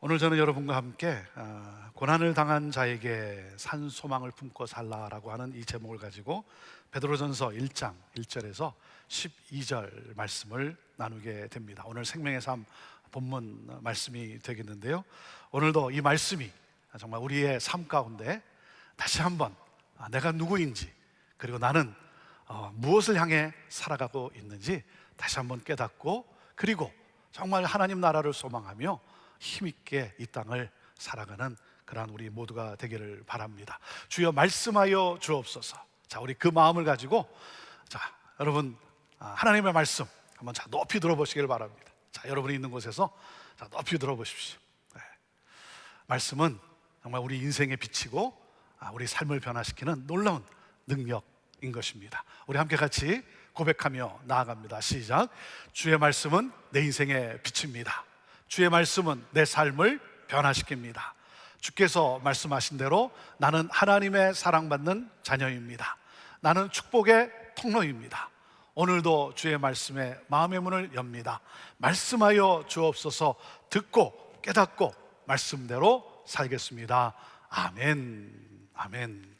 오늘 저는 여러분과 함께 고난을 당한 자에게 산 소망을 품고 살라라고 하는 이 제목을 가지고 베드로전서 1장 1절에서 12절 말씀을 나누게 됩니다. 오늘 생명의 삶 본문 말씀이 되겠는데요, 오늘도 이 말씀이 정말 우리의 삶 가운데 다시 한번 내가 누구인지, 그리고 나는 무엇을 향해 살아가고 있는지 다시 한번 깨닫고, 그리고 정말 하나님 나라를 소망하며 힘있게 이 땅을 살아가는 그러한 우리 모두가 되기를 바랍니다. 주여 말씀하여 주옵소서. 자, 우리 그 마음을 가지고 여러분 하나님의 말씀 한번 높이 들어보시길 바랍니다. 자, 여러분이 있는 곳에서 높이 들어보십시오. 네. 말씀은 정말 우리 인생에 비치고 우리 삶을 변화시키는 놀라운 능력인 것입니다. 우리 함께 같이 고백하며 나아갑니다. 시작. 주의 말씀은 내 인생의 빛입니다. 주의 말씀은 내 삶을 변화시킵니다. 주께서 말씀하신 대로 나는 하나님의 사랑받는 자녀입니다. 나는 축복의 통로입니다. 오늘도 주의 말씀에 마음의 문을 엽니다. 말씀하여 주옵소서. 듣고 깨닫고 말씀대로 살겠습니다. 아멘. 아멘.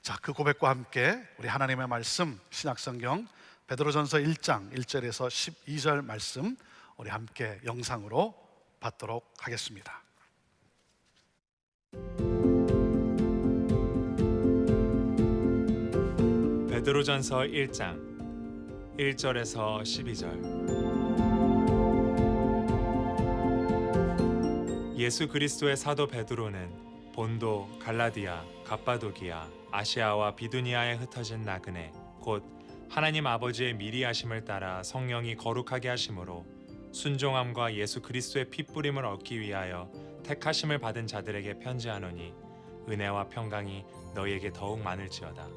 자, 그 고백과 함께 우리 하나님의 말씀 신약성경 베드로전서 1장 1절에서 12절 말씀 우리 함께 영상으로 받도록 하겠습니다. 베드로전서 1장 1절에서 12절. 예수 그리스도의 사도 베드로는 본도, 갈라디아, 갑바도기아, 아시아와 비두니아에 흩어진 나그네 곧 하나님 아버지의 미리 하심을 따라 성령이 거룩하게 하심으로 순종함과 예수 그리스도의 핏부림을 얻기 위하여 택하심을 받은 자들에게 편지하노니 은혜와 평강이 너희에게 더욱 많을지어다.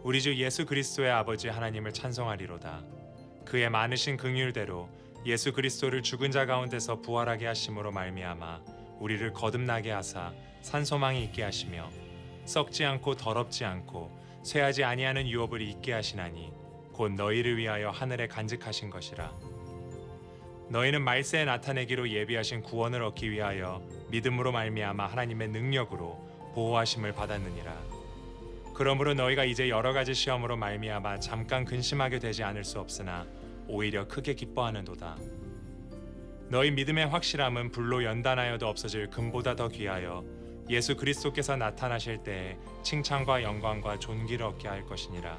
우리 주 예수 그리스도의 아버지 하나님을 찬송하리로다. 그의 많으신 긍휼대로 예수 그리스도를 죽은 자 가운데서 부활하게 하심으로 말미암아 우리를 거듭나게 하사 산소망이 있게 하시며 썩지 않고 더럽지 않고 쇠하지 아니하는 유업을 잊게 하시나니 곧 너희를 위하여 하늘에 간직하신 것이라. 너희는 말세에 나타내기로 예비하신 구원을 얻기 위하여 믿음으로 말미암아 하나님의 능력으로 보호하심을 받았느니라. 그러므로 너희가 이제 여러 가지 시험으로 말미암아 잠깐 근심하게 되지 않을 수 없으나 오히려 크게 기뻐하는도다. 너희 믿음의 확실함은 불로 연단하여도 없어질 금보다 더 귀하여 예수 그리스도께서 나타나실 때에 칭찬과 영광과 존귀를 얻게 할 것이니라.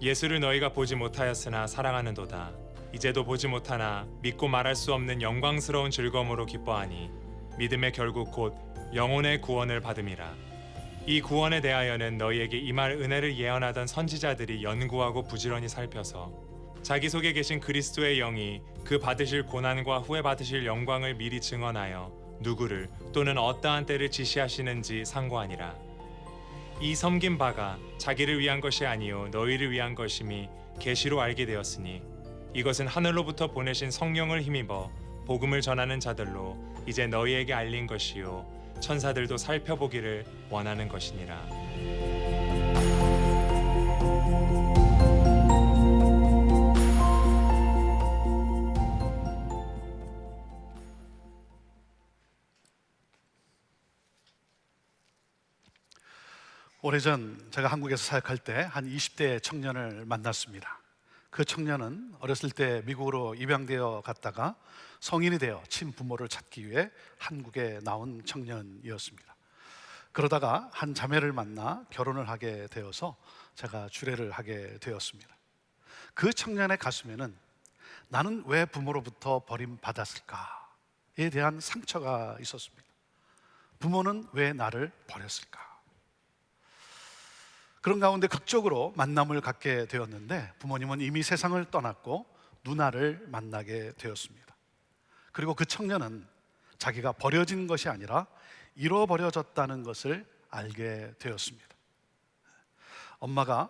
예수를 너희가 보지 못하였으나 사랑하는도다. 이제도 보지 못하나 믿고 말할 수 없는 영광스러운 즐거움으로 기뻐하니 믿음의 결국 곧 영혼의 구원을 받음이라. 이 구원에 대하여는 너희에게 임할 은혜를 예언하던 선지자들이 연구하고 부지런히 살펴서 자기 속에 계신 그리스도의 영이 그 받으실 고난과 후에 받으실 영광을 미리 증언하여 누구를 또는 어떠한 때를 지시하시는지 상고하니라. 이 섬긴 바가 자기를 위한 것이 아니요 너희를 위한 것임이 계시로 알게 되었으니 이것은 하늘로부터 보내신 성령을 힘입어 복음을 전하는 자들로 이제 너희에게 알린 것이요 천사들도 살펴보기를 원하는 것이니라. 오래전 제가 한국에서 사역할 때 한 20대 청년을 만났습니다. 그 청년은 어렸을 때 미국으로 입양되어 갔다가 성인이 되어 친부모를 찾기 위해 한국에 나온 청년이었습니다. 그러다가 한 자매를 만나 결혼을 하게 되어서 제가 주례를 하게 되었습니다. 그 청년의 가슴에는 나는 왜 부모로부터 버림받았을까에 대한 상처가 있었습니다. 부모는 왜 나를 버렸을까? 그런 가운데 극적으로 만남을 갖게 되었는데 부모님은 이미 세상을 떠났고 누나를 만나게 되었습니다. 그리고 그 청년은 자기가 버려진 것이 아니라 잃어버려졌다는 것을 알게 되었습니다. 엄마가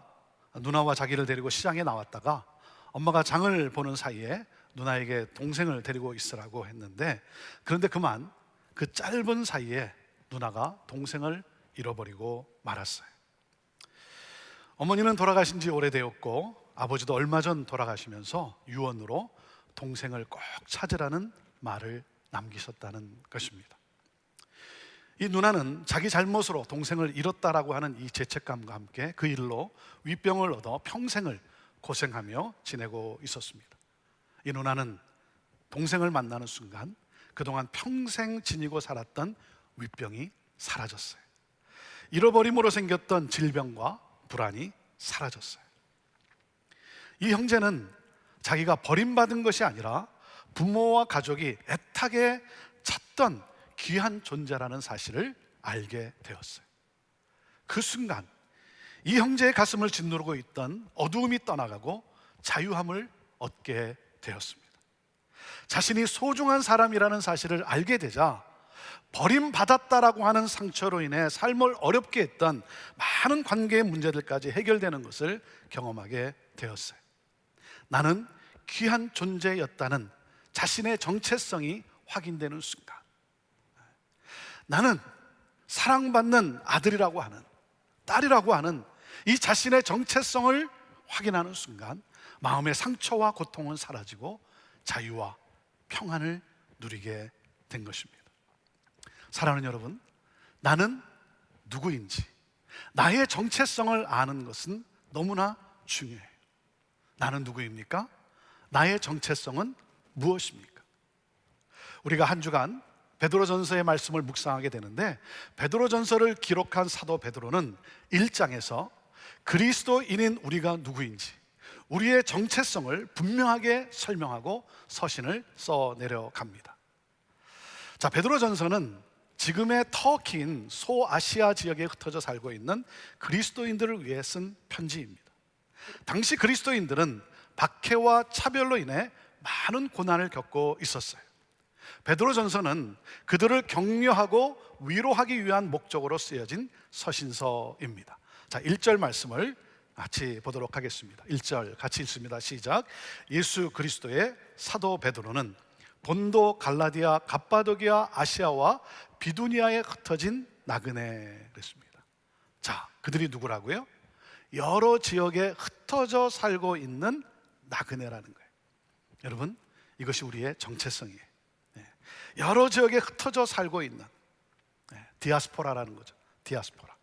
누나와 자기를 데리고 시장에 나왔다가 엄마가 장을 보는 사이에 누나에게 동생을 데리고 있으라고 했는데, 그런데 그만 그 짧은 사이에 누나가 동생을 잃어버리고 말았어요. 어머니는 돌아가신 지 오래되었고 아버지도 얼마 전 돌아가시면서 유언으로 동생을 꼭 찾으라는 말을 남기셨다는 것입니다. 이 누나는 자기 잘못으로 동생을 잃었다라고 하는 이 죄책감과 함께 그 일로 위병을 얻어 평생을 고생하며 지내고 있었습니다. 이 누나는 동생을 만나는 순간 그동안 평생 지니고 살았던 위병이 사라졌어요. 잃어버림으로 생겼던 질병과 불안이 사라졌어요. 이 형제는 자기가 버림받은 것이 아니라 부모와 가족이 애타게 찾던 귀한 존재라는 사실을 알게 되었어요. 그 순간 이 형제의 가슴을 짓누르고 있던 어두움이 떠나가고 자유함을 얻게 되었습니다. 자신이 소중한 사람이라는 사실을 알게 되자 버림받았다라고 하는 상처로 인해 삶을 어렵게 했던 많은 관계의 문제들까지 해결되는 것을 경험하게 되었어요. 나는 귀한 존재였다는 자신의 정체성이 확인되는 순간, 나는 사랑받는 아들이라고 하는, 딸이라고 하는 이 자신의 정체성을 확인하는 순간 마음의 상처와 고통은 사라지고 자유와 평안을 누리게 된 것입니다. 사랑하는 여러분, 나는 누구인지, 나의 정체성을 아는 것은 너무나 중요해요. 나는 누구입니까? 나의 정체성은 무엇입니까? 우리가 한 주간 베드로전서의 말씀을 묵상하게 되는데, 베드로전서를 기록한 사도 베드로는 1장에서 그리스도인인 우리가 누구인지, 우리의 정체성을 분명하게 설명하고 서신을 써 내려갑니다. 자, 베드로전서는 지금의 터키인 소아시아 지역에 흩어져 살고 있는 그리스도인들을 위해 쓴 편지입니다. 당시 그리스도인들은 박해와 차별로 인해 많은 고난을 겪고 있었어요. 베드로전서는 그들을 격려하고 위로하기 위한 목적으로 쓰여진 서신서입니다. 자, 1절 말씀을 같이 보도록 하겠습니다. 1절 같이 읽습니다. 시작. 예수 그리스도의 사도 베드로는 본도, 갈라디아, 갑바도기아, 아시아와 비두니아에 흩어진 나그네 그랬습니다. 자, 그들이 누구라고요? 여러 지역에 흩어져 살고 있는 나그네라는 거예요. 여러분, 이것이 우리의 정체성이에요. 여러 지역에 흩어져 살고 있는 디아스포라라는 거죠. 디아스포라.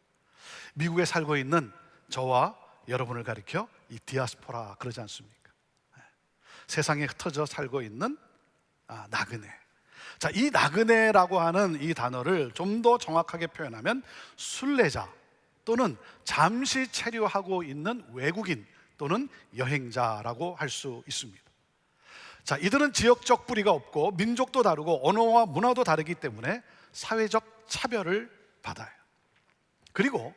미국에 살고 있는 저와 여러분을 가리켜 이 디아스포라 그러지 않습니까? 세상에 흩어져 살고 있는 나그네. 자, 이 나그네라고 하는 이 단어를 좀 더 정확하게 표현하면 순례자 또는 잠시 체류하고 있는 외국인 또는 여행자라고 할 수 있습니다. 자, 이들은 지역적 뿌리가 없고 민족도 다르고 언어와 문화도 다르기 때문에 사회적 차별을 받아요. 그리고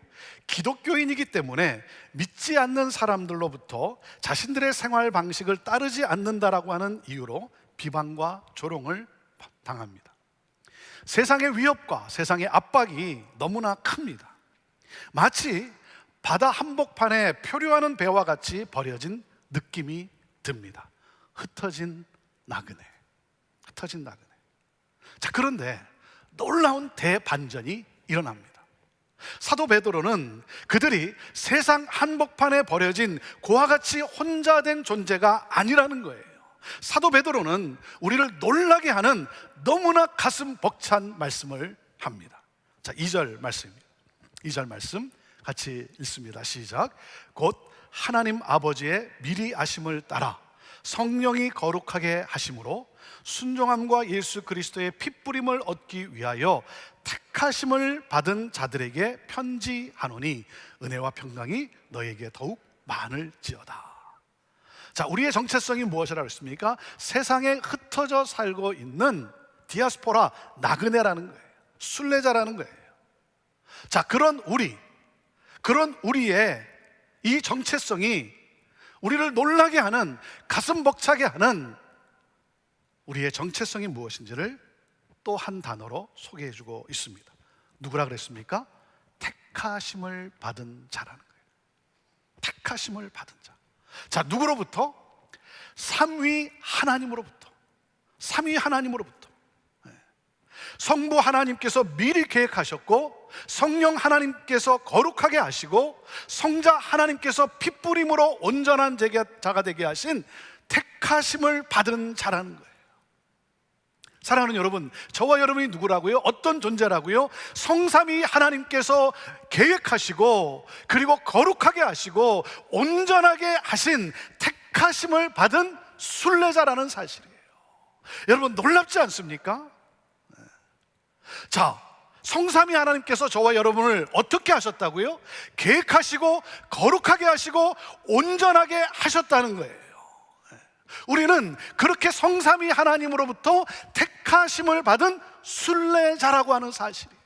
기독교인이기 때문에 믿지 않는 사람들로부터 자신들의 생활 방식을 따르지 않는다라고 하는 이유로 비방과 조롱을 당합니다. 세상의 위협과 세상의 압박이 너무나 큽니다. 마치 바다 한복판에 표류하는 배와 같이 버려진 느낌이 듭니다. 흩어진 나그네. 흩어진 나그네. 자, 그런데 놀라운 대반전이 일어납니다. 사도 베드로는 그들이 세상 한복판에 버려진 고와 같이 혼자 된 존재가 아니라는 거예요. 사도 베드로는 우리를 놀라게 하는 너무나 가슴 벅찬 말씀을 합니다. 자, 2절 말씀입니다. 2절 말씀 같이 읽습니다. 시작. 곧 하나님 아버지의 미리 아심을 따라 성령이 거룩하게 하심으로 순종함과 예수 그리스도의 핏부림을 얻기 위하여 택하심을 받은 자들에게 편지하노니 은혜와 평강이 너에게 더욱 많을지어다. 자, 우리의 정체성이 무엇이라고 했습니까? 세상에 흩어져 살고 있는 디아스포라, 나그네라는 거예요. 순례자라는 거예요. 자, 그런 우리의 이 정체성이 우리를 놀라게 하는, 가슴 벅차게 하는 우리의 정체성이 무엇인지를 또 한 단어로 소개해주고 있습니다. 누구라 그랬습니까? 택하심을 받은 자라는 거예요. 택하심을 받은 자. 자, 누구로부터? 삼위 하나님으로부터. 삼위 하나님으로부터. 성부 하나님께서 미리 계획하셨고, 성령 하나님께서 거룩하게 하시고, 성자 하나님께서 핏부림으로 온전한 자가 되게 하신 택하심을 받은 자라는 거예요. 사랑하는 여러분, 저와 여러분이 누구라고요? 어떤 존재라고요? 성삼위 하나님께서 계획하시고 그리고 거룩하게 하시고 온전하게 하신 택하심을 받은 순례자라는 사실이에요. 여러분, 놀랍지 않습니까? 자, 성삼위 하나님께서 저와 여러분을 어떻게 하셨다고요? 계획하시고 거룩하게 하시고 온전하게 하셨다는 거예요. 우리는 그렇게 성삼위 하나님으로부터 택하심을 받은 순례자라고 하는 사실이에요.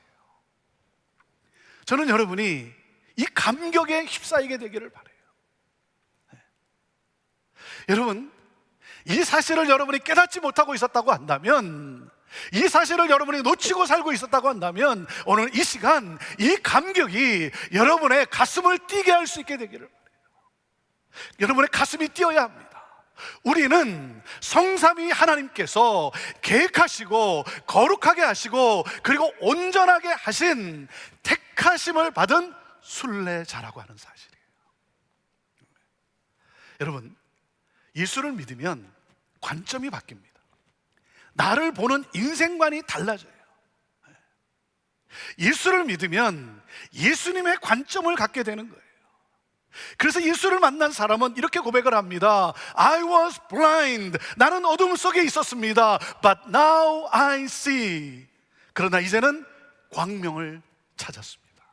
저는 여러분이 이 감격에 휩싸이게 되기를 바라요. 여러분, 이 사실을 여러분이 깨닫지 못하고 있었다고 한다면, 이 사실을 여러분이 놓치고 살고 있었다고 한다면, 오늘 이 시간 이 감격이 여러분의 가슴을 뛰게 할 수 있게 되기를 바라요. 여러분의 가슴이 뛰어야 합니다. 우리는 성삼위 하나님께서 계획하시고 거룩하게 하시고 그리고 온전하게 하신 택하심을 받은 순례자라고 하는 사실이에요. 여러분, 예수를 믿으면 관점이 바뀝니다. 나를 보는 인생관이 달라져요. 예수를 믿으면 예수님의 관점을 갖게 되는 거예요. 그래서 예수를 만난 사람은 이렇게 고백을 합니다. I was blind. 나는 어둠 속에 있었습니다. But now I see. 그러나 이제는 광명을 찾았습니다.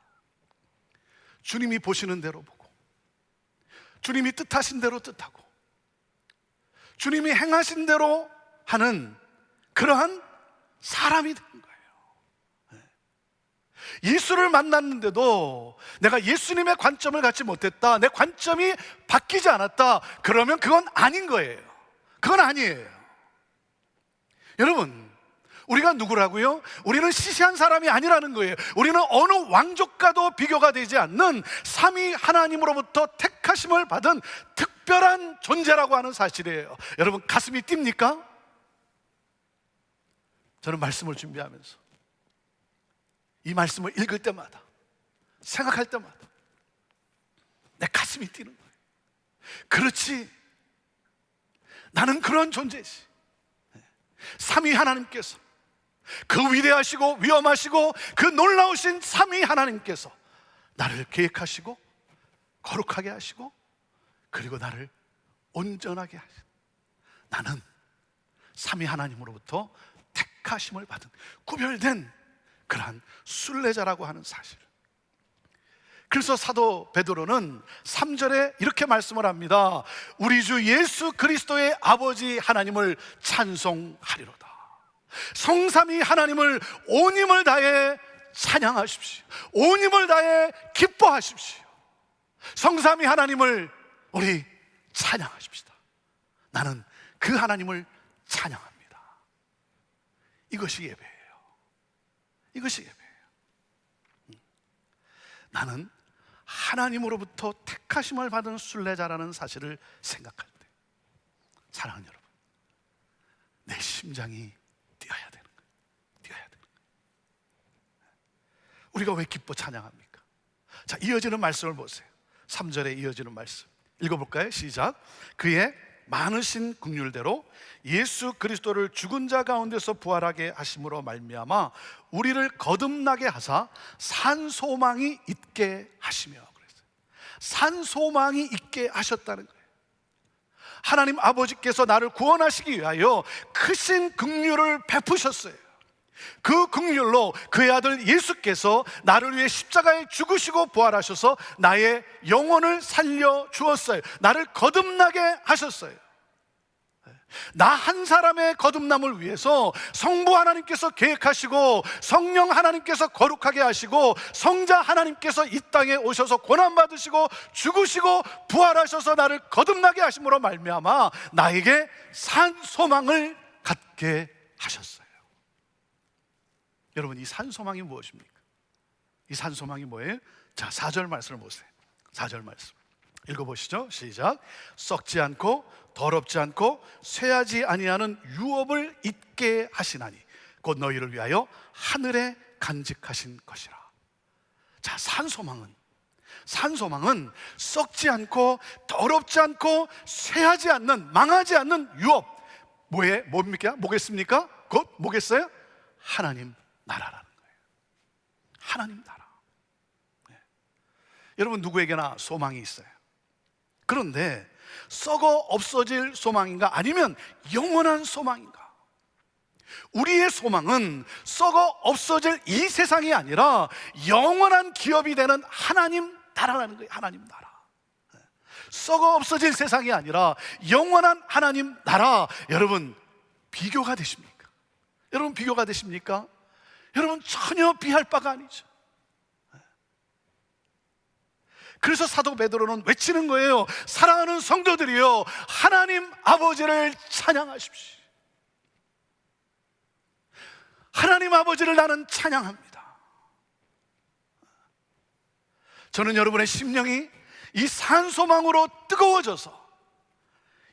주님이 보시는 대로 보고, 주님이 뜻하신 대로 뜻하고, 주님이 행하신 대로 하는 그러한 사람이 된 거예요. 예수를 만났는데도 내가 예수님의 관점을 갖지 못했다, 내 관점이 바뀌지 않았다, 그러면 그건 아닌 거예요. 그건 아니에요. 여러분, 우리가 누구라고요? 우리는 시시한 사람이 아니라는 거예요. 우리는 어느 왕족과도 비교가 되지 않는 삼위 하나님으로부터 택하심을 받은 특별한 존재라고 하는 사실이에요. 여러분, 가슴이 뜁니까? 저는 말씀을 준비하면서 이 말씀을 읽을 때마다, 생각할 때마다 내 가슴이 뛰는 거예요. 그렇지, 나는 그런 존재지. 삼위 하나님께서, 그 위대하시고 위엄하시고 그 놀라우신 삼위 하나님께서 나를 계획하시고 거룩하게 하시고 그리고 나를 온전하게 하신, 나는 삼위 하나님으로부터 택하심을 받은 구별된 그러한 순례자라고 하는 사실. 그래서 사도 베드로는 3절에 이렇게 말씀을 합니다. 우리 주 예수 그리스도의 아버지 하나님을 찬송하리로다. 성삼위 하나님을 온 힘을 다해 찬양하십시오. 온 힘을 다해 기뻐하십시오. 성삼위 하나님을 우리 찬양하십시다. 나는 그 하나님을 찬양합니다. 이것이 예배예요. 이것이 예배예요. 나는 하나님으로부터 택하심을 받은 순례자라는 사실을 생각할 때, 사랑하는 여러분, 내 심장이 뛰어야 되는 거예요. 뛰어야 되는 거예요. 우리가 왜 기뻐 찬양합니까? 자, 이어지는 말씀을 보세요. 3절에 이어지는 말씀 읽어볼까요? 시작. 그의 많으신 긍휼대로 예수 그리스도를 죽은 자 가운데서 부활하게 하심으로 말미암아 우리를 거듭나게 하사 산 소망이 있게 하시며, 그랬어요. 산 소망이 있게 하셨다는 거예요. 하나님 아버지께서 나를 구원하시기 위하여 크신 긍휼을 베푸셨어요. 그 긍휼로 그의 아들 예수께서 나를 위해 십자가에 죽으시고 부활하셔서 나의 영혼을 살려 주었어요. 나를 거듭나게 하셨어요. 나 한 사람의 거듭남을 위해서 성부 하나님께서 계획하시고 성령 하나님께서 거룩하게 하시고 성자 하나님께서 이 땅에 오셔서 고난받으시고 죽으시고 부활하셔서 나를 거듭나게 하심으로 말미암아 나에게 산 소망을 갖게 하셨어요. 여러분, 이 산 소망이 무엇입니까? 이 산 소망이 뭐예요? 자, 4절 말씀을 보세요. 4절 말씀 읽어보시죠. 시작. 썩지 않고 더럽지 않고 쇠하지 아니하는 유업을 잊게 하시나니 곧 너희를 위하여 하늘에 간직하신 것이라. 자, 산소망은 썩지 않고 더럽지 않고 쇠하지 않는, 망하지 않는 유업. 뭐겠습니까? 곧 뭐겠어요? 하나님 나라라는 거예요. 하나님 나라. 네. 여러분 누구에게나 소망이 있어요. 그런데 썩어 없어질 소망인가 아니면 영원한 소망인가? 우리의 소망은 썩어 없어질 이 세상이 아니라 영원한 기업이 되는 하나님 나라라는 거예요. 하나님 나라. 썩어 없어질 세상이 아니라 영원한 하나님 나라. 여러분 비교가 되십니까? 여러분 비교가 되십니까? 여러분 전혀 비할 바가 아니죠. 그래서 사도 베드로는 외치는 거예요. 사랑하는 성도들이여, 하나님 아버지를 찬양하십시오. 하나님 아버지를 나는 찬양합니다. 저는 여러분의 심령이 이 산소망으로 뜨거워져서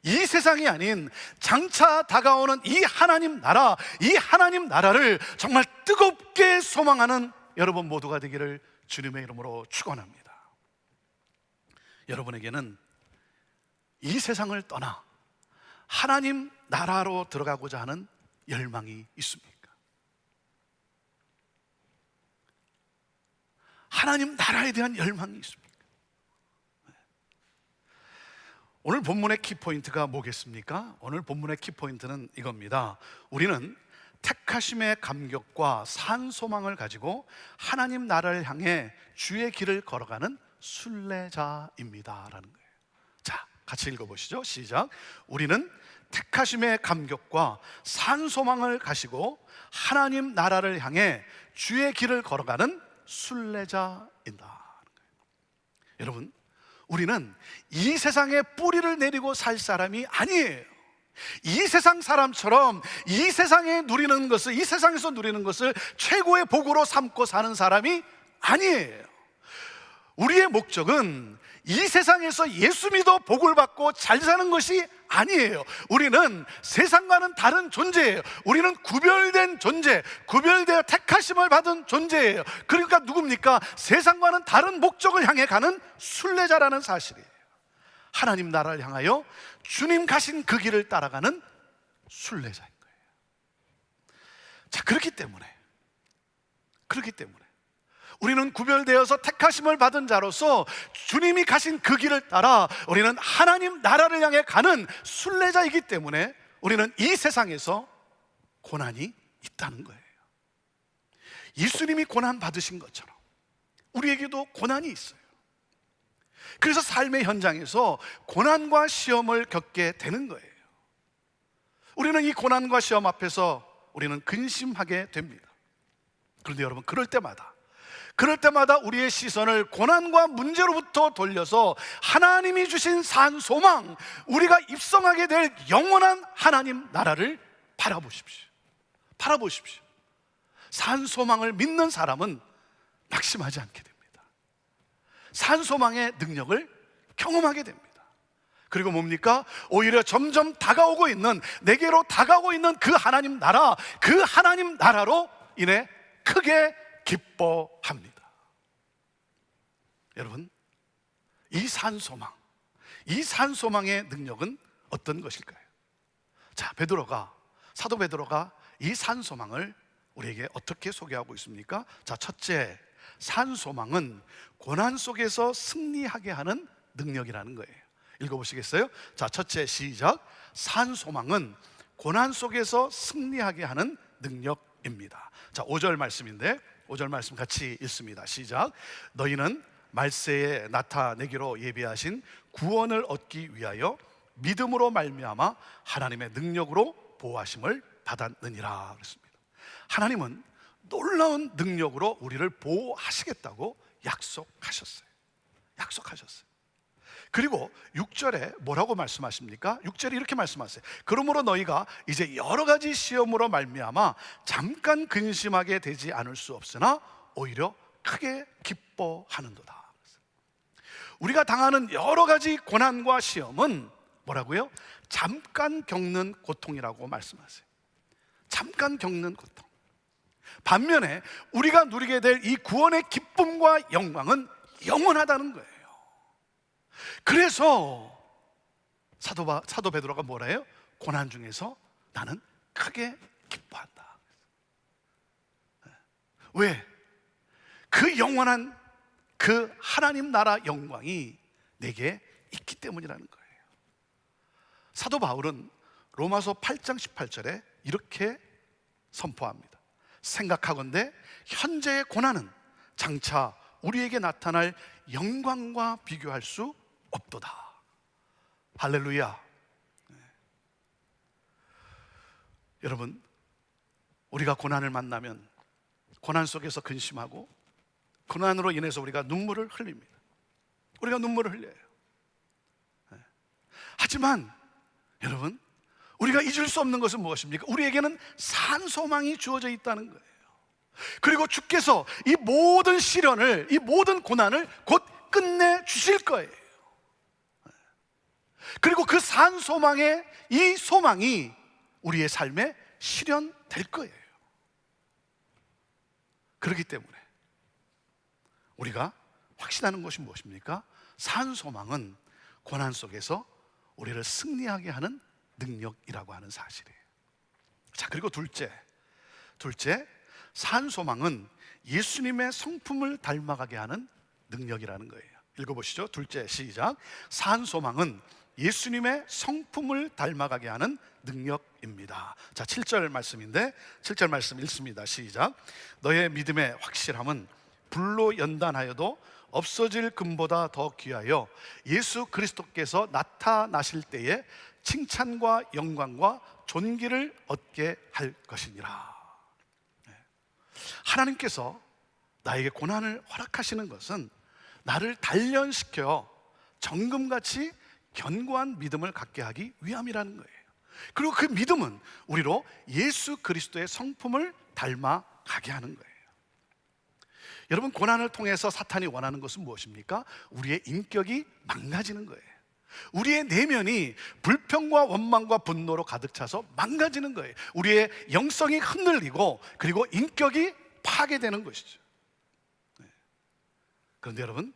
이 세상이 아닌 장차 다가오는 이 하나님 나라, 이 하나님 나라를 정말 뜨겁게 소망하는 여러분 모두가 되기를 주님의 이름으로 축원합니다. 여러분에게는 이 세상을 떠나 하나님 나라로 들어가고자 하는 열망이 있습니까? 하나님 나라에 대한 열망이 있습니까? 오늘 본문의 키포인트가 뭐겠습니까? 오늘 본문의 키포인트는 이겁니다. 우리는 택하심의 감격과 산 소망을 가지고 하나님 나라를 향해 주의 길을 걸어가는 순례자입니다 라는 거예요. 자, 같이 읽어보시죠. 시작. 우리는 택하심의 감격과 산 소망을 가지고 하나님 나라를 향해 주의 길을 걸어가는 순례자이다. 여러분, 우리는 이 세상에 뿌리를 내리고 살 사람이 아니에요. 이 세상 사람처럼 이 세상에 누리는 것을, 이 세상에서 누리는 것을 최고의 복으로 삼고 사는 사람이 아니에요. 우리의 목적은 이 세상에서 예수 믿어 복을 받고 잘 사는 것이 아니에요. 우리는 세상과는 다른 존재예요. 우리는 구별된 존재, 구별되어 택하심을 받은 존재예요. 그러니까 누굽니까? 세상과는 다른 목적을 향해 가는 순례자라는 사실이에요. 하나님 나라를 향하여 주님 가신 그 길을 따라가는 순례자인 거예요. 자, 그렇기 때문에 우리는 구별되어서 택하심을 받은 자로서 주님이 가신 그 길을 따라 우리는 하나님 나라를 향해 가는 순례자이기 때문에 우리는 이 세상에서 고난이 있다는 거예요. 예수님이 고난 받으신 것처럼 우리에게도 고난이 있어요. 그래서 삶의 현장에서 고난과 시험을 겪게 되는 거예요. 우리는 이 고난과 시험 앞에서 우리는 근심하게 됩니다. 그런데 여러분, 그럴 때마다 우리의 시선을 고난과 문제로부터 돌려서 하나님이 주신 산 소망, 우리가 입성하게 될 영원한 하나님 나라를 바라보십시오. 산 소망을 믿는 사람은 낙심하지 않게 됩니다. 산 소망의 능력을 경험하게 됩니다. 그리고 뭡니까? 오히려 점점 다가오고 있는, 내게로 다가오고 있는 그 하나님 나라, 그 하나님 나라로 인해 크게 기뻐합니다. 여러분, 이 산소망의 능력은 어떤 것일까요? 자, 사도 베드로가 이 산소망을 우리에게 어떻게 소개하고 있습니까? 자, 첫째, 산소망은 고난 속에서 승리하게 하는 능력이라는 거예요. 읽어보시겠어요? 자, 첫째, 시작. 산소망은 고난 속에서 승리하게 하는 능력입니다. 자, 5절 말씀인데 5절 말씀 같이 읽습니다. 시작. 너희는 말세에 나타내기로 예비하신 구원을 얻기 위하여 믿음으로 말미암아 하나님의 능력으로 보호하심을 받았느니라 그랬습니다. 하나님은 놀라운 능력으로 우리를 보호하시겠다고 약속하셨어요. 그리고 6절에 뭐라고 말씀하십니까? 6절에 이렇게 말씀하세요. 그러므로 너희가 이제 여러 가지 시험으로 말미암아 잠깐 근심하게 되지 않을 수 없으나 오히려 크게 기뻐하는도다. 우리가 당하는 여러 가지 고난과 시험은 뭐라고요? 잠깐 겪는 고통이라고 말씀하세요. 잠깐 겪는 고통. 반면에 우리가 누리게 될 이 구원의 기쁨과 영광은 영원하다는 거예요. 그래서 사도 베드로가 뭐라 해요? 고난 중에서 나는 크게 기뻐한다. 왜? 그 영원한 그 하나님 나라 영광이 내게 있기 때문이라는 거예요. 사도 바울은 로마서 8장 18절에 이렇게 선포합니다. 생각하건대 현재의 고난은 장차 우리에게 나타날 영광과 비교할 수 없도다. 할렐루야. 여러분, 우리가 고난을 만나면 고난 속에서 근심하고 고난으로 인해서 우리가 눈물을 흘립니다. 우리가 눈물을 흘려요. 하지만 여러분, 우리가 잊을 수 없는 것은 무엇입니까? 우리에게는 산 소망이 주어져 있다는 거예요. 그리고 주께서 이 모든 시련을, 이 모든 고난을 곧 끝내 주실 거예요. 그리고 그 산 소망의 이 소망이 우리의 삶에 실현될 거예요. 그렇기 때문에 우리가 확신하는 것이 무엇입니까? 산 소망은 고난 속에서 우리를 승리하게 하는 능력이라고 하는 사실이에요. 자, 그리고 둘째, 산 소망은 예수님의 성품을 닮아가게 하는 능력이라는 거예요. 읽어보시죠. 둘째, 시작. 산 소망은 예수님의 성품을 닮아가게 하는 능력입니다. 자, 7절 말씀인데 7절 말씀 읽습니다. 시작. 너의 믿음의 확실함은 불로 연단하여도 없어질 금보다 더 귀하여 예수 그리스도께서 나타나실 때에 칭찬과 영광과 존귀를 얻게 할 것이니라. 하나님께서 나에게 고난을 허락하시는 것은 나를 단련시켜 정금같이 견고한 믿음을 갖게 하기 위함이라는 거예요. 그리고 그 믿음은 우리로 예수 그리스도의 성품을 닮아가게 하는 거예요. 여러분, 고난을 통해서 사탄이 원하는 것은 무엇입니까? 우리의 인격이 망가지는 거예요. 우리의 내면이 불평과 원망과 분노로 가득 차서 망가지는 거예요. 우리의 영성이 흔들리고 그리고 인격이 파괴되는 것이죠. 그런데 여러분,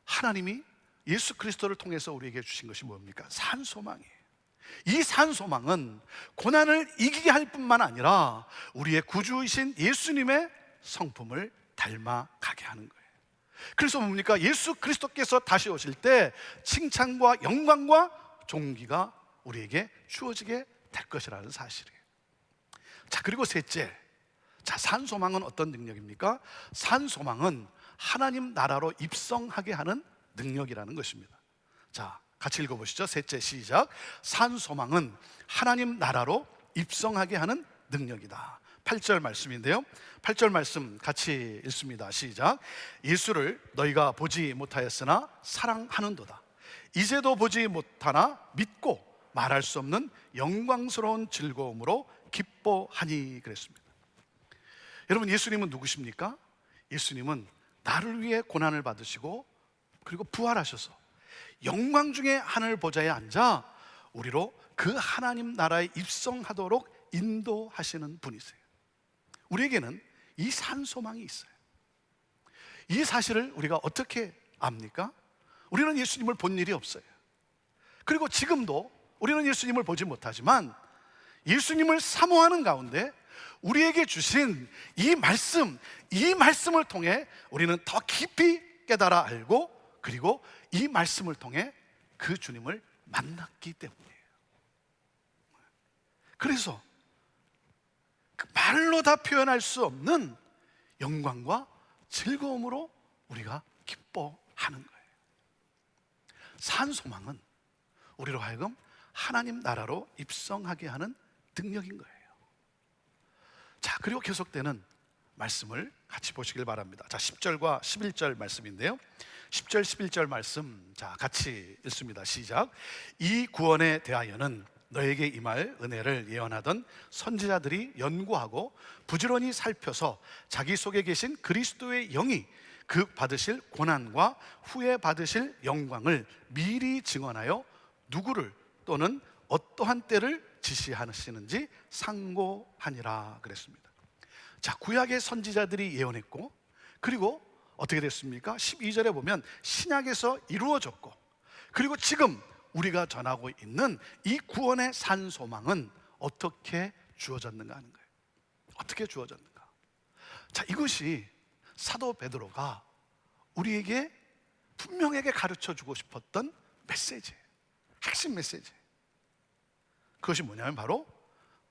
하나님이 예수 그리스도를 통해서 우리에게 주신 것이 뭡니까? 산 소망이에요. 이 산 소망은 고난을 이기게 할 뿐만 아니라 우리의 구주이신 예수님의 성품을 닮아가게 하는 거예요. 그래서 뭡니까? 예수 그리스도께서 다시 오실 때 칭찬과 영광과 존귀가 우리에게 주어지게 될 것이라는 사실이에요. 자, 그리고 셋째, 자, 산 소망은 어떤 능력입니까? 산 소망은 하나님 나라로 입성하게 하는 능력이라는 것입니다. 자, 같이 읽어보시죠. 셋째, 시작. 산 소망은 하나님 나라로 입성하게 하는 능력이다. 8절 말씀인데요, 8절 말씀 같이 읽습니다. 시작. 예수를 너희가 보지 못하였으나 사랑하는도다. 이제도 보지 못하나 믿고 말할 수 없는 영광스러운 즐거움으로 기뻐하니 그랬습니다. 여러분, 예수님은 누구십니까? 예수님은 나를 위해 고난을 받으시고 그리고 부활하셔서 영광 중에 하늘 보좌에 앉아 우리로 그 하나님 나라에 입성하도록 인도하시는 분이세요. 우리에게는 이 산 소망이 있어요. 이 사실을 우리가 어떻게 압니까? 우리는 예수님을 본 일이 없어요. 그리고 지금도 우리는 예수님을 보지 못하지만 예수님을 사모하는 가운데 우리에게 주신 이 말씀을 통해 우리는 더 깊이 깨달아 알고 그리고 이 말씀을 통해 그 주님을 만났기 때문이에요. 그래서 그 말로 다 표현할 수 없는 영광과 즐거움으로 우리가 기뻐하는 거예요. 산 소망은 우리로 하여금 하나님 나라로 입성하게 하는 능력인 거예요. 자, 그리고 계속되는 말씀을 같이 보시길 바랍니다. 자, 10절과 11절 말씀인데요, 10절 11절 말씀, 자, 같이 읽습니다. 시작. 이 구원에 대하여는 너에게 임할 은혜를 예언하던 선지자들이 연구하고 부지런히 살펴서 자기 속에 계신 그리스도의 영이 그 받으실 고난과 후에 받으실 영광을 미리 증언하여 누구를 또는 어떠한 때를 지시하시는지 상고하니라 그랬습니다. 자, 구약의 선지자들이 예언했고 그리고 어떻게 됐습니까? 12절에 보면 신약에서 이루어졌고 그리고 지금 우리가 전하고 있는 이 구원의 산 소망은 어떻게 주어졌는가 하는 거예요. 어떻게 주어졌는가? 자, 이것이 사도 베드로가 우리에게 분명하게 가르쳐주고 싶었던 메시지예요. 핵심 메시지. 그것이 뭐냐면 바로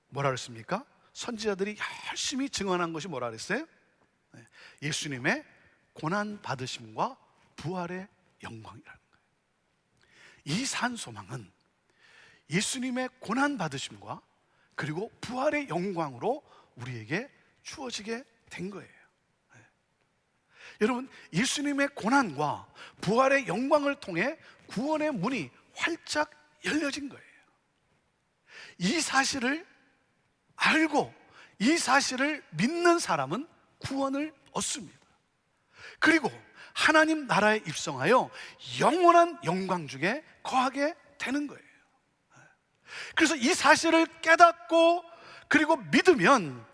뭐라 그랬습니까? 선지자들이 열심히 증언한 것이 뭐라 그랬어요? 예수님의 고난 받으심과 부활의 영광이라는 거예요. 이 산소망은 예수님의 고난 받으심과 그리고 부활의 영광으로 우리에게 주어지게 된 거예요. 여러분, 예수님의 고난과 부활의 영광을 통해 구원의 문이 활짝 열려진 거예요. 이 사실을 알고 이 사실을 믿는 사람은 구원을 얻습니다. 그리고 하나님 나라에 입성하여 영원한 영광 중에 거하게 되는 거예요. 그래서 이 사실을 깨닫고 그리고 믿으면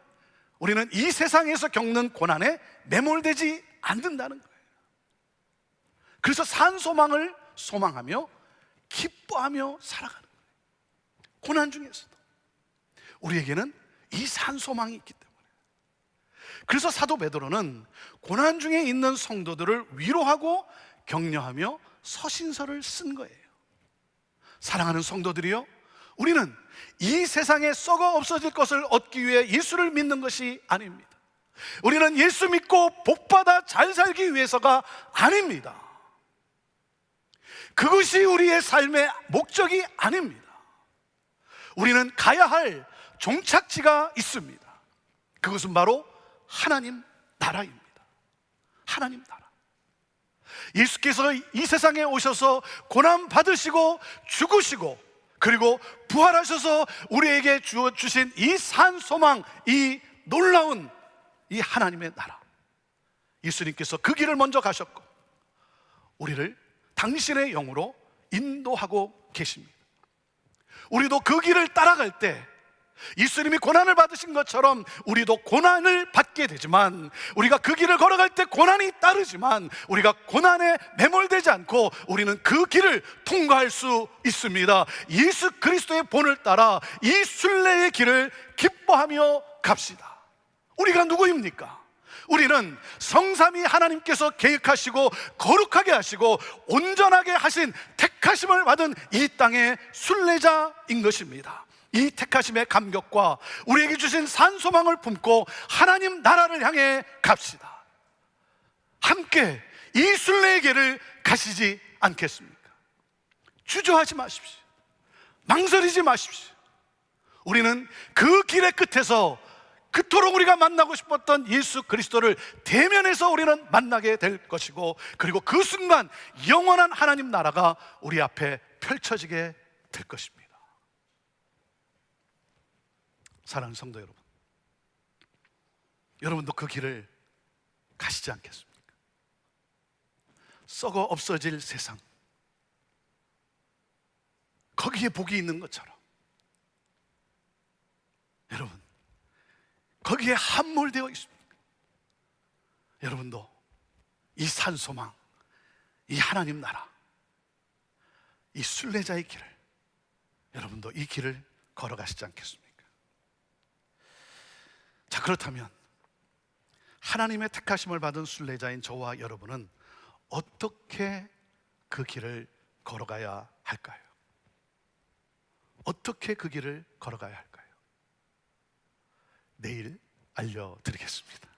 우리는 이 세상에서 겪는 고난에 매몰되지 않는다는 거예요. 그래서 산소망을 소망하며 기뻐하며 살아가는 거예요. 고난 중에서도 우리에게는 이 산소망이 있기 때문에. 그래서 사도 베드로는 고난 중에 있는 성도들을 위로하고 격려하며 서신서를 쓴 거예요. 사랑하는 성도들이요, 우리는 이 세상에 썩어 없어질 것을 얻기 위해 예수를 믿는 것이 아닙니다. 우리는 예수 믿고 복받아 잘 살기 위해서가 아닙니다. 그것이 우리의 삶의 목적이 아닙니다. 우리는 가야 할 종착지가 있습니다. 그것은 바로 하나님 나라입니다. 하나님 나라. 예수께서 이 세상에 오셔서 고난 받으시고 죽으시고 그리고 부활하셔서 우리에게 주신 이 산소망, 이 놀라운 이 하나님의 나라, 예수님께서 그 길을 먼저 가셨고 우리를 당신의 영으로 인도하고 계십니다. 우리도 그 길을 따라갈 때 예수님이 고난을 받으신 것처럼 우리도 고난을 받게 되지만, 우리가 그 길을 걸어갈 때 고난이 따르지만 우리가 고난에 매몰되지 않고 우리는 그 길을 통과할 수 있습니다. 예수 그리스도의 본을 따라 이 순례의 길을 기뻐하며 갑시다. 우리가 누구입니까? 우리는 성삼위 하나님께서 계획하시고 거룩하게 하시고 온전하게 하신 택하심을 받은 이 땅의 순례자인 것입니다. 이 택하심의 감격과 우리에게 주신 산소망을 품고 하나님 나라를 향해 갑시다. 함께 이 순례의 길을 가시지 않겠습니까? 주저하지 마십시오. 망설이지 마십시오. 우리는 그 길의 끝에서 그토록 우리가 만나고 싶었던 예수 그리스도를 대면해서 우리는 만나게 될 것이고, 그리고 그 순간 영원한 하나님 나라가 우리 앞에 펼쳐지게 될 것입니다. 사랑하는 성도 여러분, 여러분도 그 길을 가시지 않겠습니까? 썩어 없어질 세상, 거기에 복이 있는 것처럼 여러분, 거기에 함몰되어 있습니다. 여러분도 이 산소망, 이 하나님 나라, 이 순례자의 길을, 여러분도 이 길을 걸어가시지 않겠습니까? 자, 그렇다면 하나님의 택하심을 받은 순례자인 저와 여러분은 어떻게 그 길을 걸어가야 할까요? 어떻게 그 길을 걸어가야 할까요? 내일 알려드리겠습니다.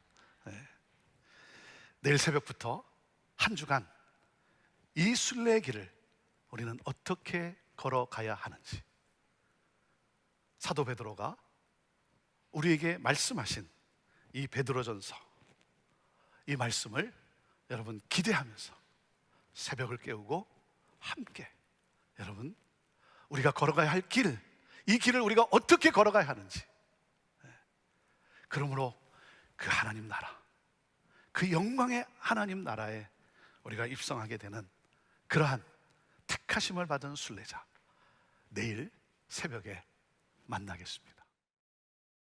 내일 새벽부터 한 주간 이 순례의 길을 우리는 어떻게 걸어가야 하는지, 사도 베드로가 우리에게 말씀하신 이 베드로전서, 이 말씀을 여러분 기대하면서 새벽을 깨우고 함께 여러분 우리가 걸어가야 할 길, 이 길을 우리가 어떻게 걸어가야 하는지, 그러므로 그 하나님 나라, 그 영광의 하나님 나라에 우리가 입성하게 되는 그러한 택하심을 받은 순례자, 내일 새벽에 만나겠습니다.